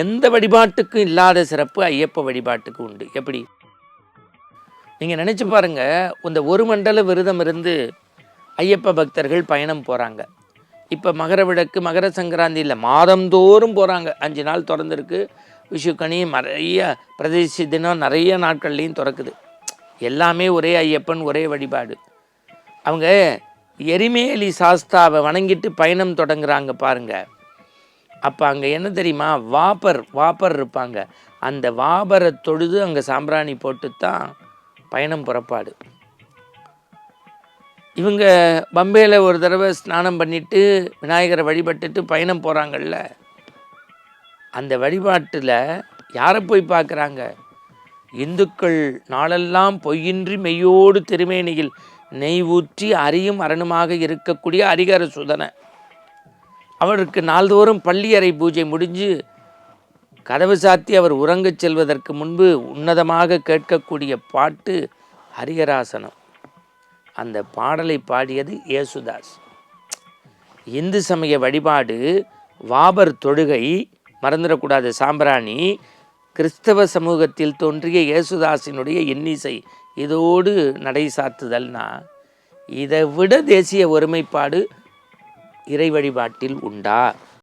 எந்த வழிபாட்டுக்கும் இல்லாத சிறப்பு ஐயப்ப வழிபாட்டுக்கு உண்டு. எப்படி நீங்கள் நினச்சி பாருங்கள், இந்த ஒரு மண்டல விரதம் இருந்து ஐயப்ப பக்தர்கள் பயணம் போகிறாங்க. இப்போ மகர விளக்கு, மகர சங்கராந்தி இல்லை, மாதந்தோறும் போகிறாங்க. 5 நாள் திறந்துருக்கு. விஷுக்கனி நிறைய பிரதேசி தினம் நிறைய நாட்கள்லையும் திறக்குது. எல்லாமே ஒரே ஐயப்பன், ஒரே வழிபாடு. அவங்க எரிமேலி சாஸ்தாவை வணங்கிட்டு பயணம் தொடங்குறாங்க பாருங்க. அப்போ அங்கே என்ன தெரியுமா, வாப்பர் இருப்பாங்க. அந்த வாபரை தொழுது அங்கே சாம்பிராணி போட்டு தான் பயணம் புறப்பாடு. இவங்க பம்பையில் ஒரு தடவை ஸ்நானம் பண்ணிவிட்டு விநாயகரை வழிபட்டுட்டு பயணம் போகிறாங்கல்ல, அந்த வழிபாட்டில் யாரை போய் பார்க்குறாங்க? இந்துக்கள் நாளெல்லாம் பொய்யின்றி மெய்யோடு திருமேனியில் நெய் ஊற்றி அரியும் அரணுமாக இருக்கக்கூடிய ஹரிஹர சுதனை. அவருக்கு நாள்தோறும் பள்ளியறை பூஜை முடிஞ்சு கதவு சாத்தி அவர் உறங்கச் செல்வதற்கு முன்பு உன்னதமாக கேட்கக்கூடிய பாட்டு ஹரிஹராசனம். அந்த பாடலை பாடியது இயேசுதாஸ். இந்து சமய வழிபாடு வாபர் தொழுகை, மறந்துடக்கூடாது, சாம்பிராணி, கிறிஸ்தவ சமூகத்தில் தோன்றிய இயேசுதாஸினுடைய இன்னிசை, இதோடு நடை சாத்துதல்னா இதை விட தேசிய ஒருமைப்பாடு இறை வழிபாட்டில் உண்டா?